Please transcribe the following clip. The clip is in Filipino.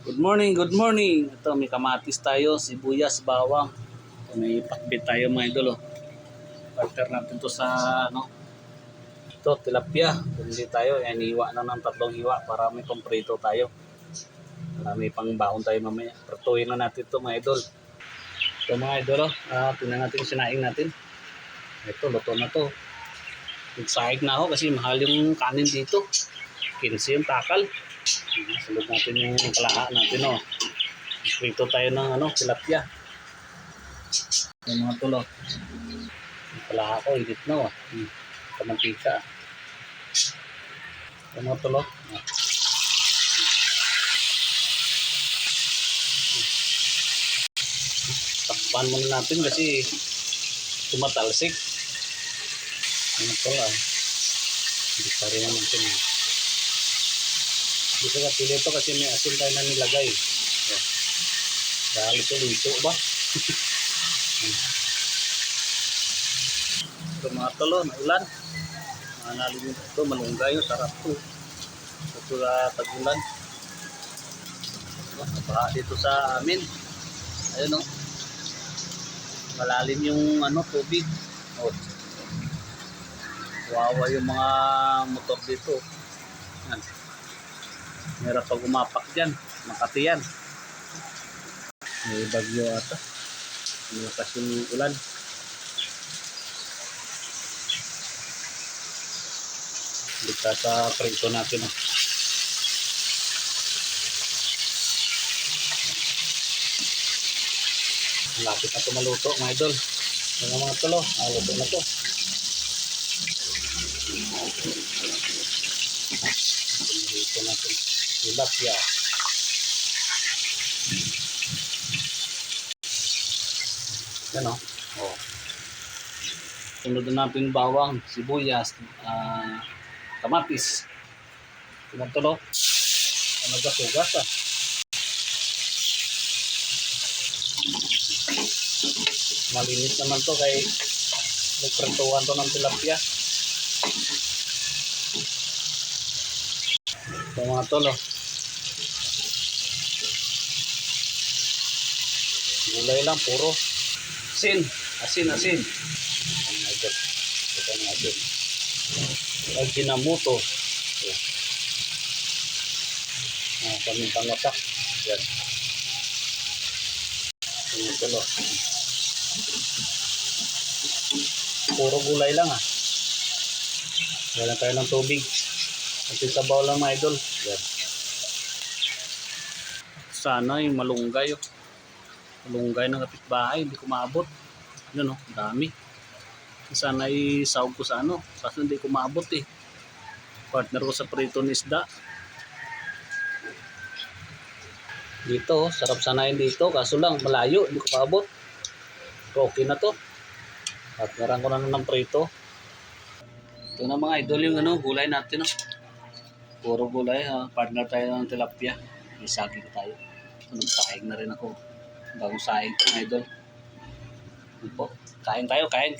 Good morning, good morning. Ito, may kamatis tayo, sibuyas, bawang. Ito, may pakbit tayo mga idol. Oh. Partner natin to sa ito, tilapia. Hindi tayo, yan, hiwa na ng 3 hiwa para may komprito tayo. May pang baon tayo mamaya. Pertuhin na natin ito mga idol. Ito mga idol, tingnan natin yung sinaing natin. Ito, luto na to. Nagsaing na ako kasi mahal yung kanin dito. 15 yung takal. Sunod natin yung kalaha natin, oh. Prito tayo ng tilapia. Yung mga tulo. Yung kalaha ko, higit na, oh. Kamantika. Yung mga tulo. Takpan muna natin kasi tumatalsik. Yung tulo, hindi pa rin natin. Dito ka pili ito kasi may asin tayo na nilagay. Dahil ito ba? Ito mga tulo, naulan. Manalim ito, malunggay, sarap ito. Ito tag-ulan. Napaha dito sa amin. Ayun, oh. Malalim yung tubig. Oh. Wawa yung mga motor dito. Yan. Meron pag umapak dyan. Makati yan. May bagyo ata. Malakas yung ulan. Dito sa prito natin. Oh. Lapit na ito maluto mga idol. Yung mga tulo. Luto na ito. Dito natin. Tilapia. Yan, oh. Sunod na natin bawang, sibuyas, kamatis. Tumutulo. Nagasugas, ah. Malinis naman to kay nagprentuhan to ng tilapia. Ito mga tolo. Gulay lang, puro. Asin. Asin. Oh my God. Ito na asin. Ajinomoto. Pamintang wasak. Yan. Ito tolo. Puro gulay lang, ah. Wala tayo ng tubig. Kasi sabaw lang mga idol. Yan. Sana yung malunggay. Oh. Malunggay ng kapitbahay. Hindi ko maabot. Yun, oh. Dami. Sana isawag ko sa Kaso hindi ko maabot, eh. Partner ko sa prito ng isda. Dito, oh. Sarap sanayin dito. Kaso lang, malayo. Hindi ko maabot. So, okay na to. Partneran ko na ng prito. Ito na mga idol yung gulay natin. Oh. Puro gulay, partner tayo ng tilapia. May saging tayo. Nagsaing na rin ako. Bagong saing, idol. Kain tayo, kain.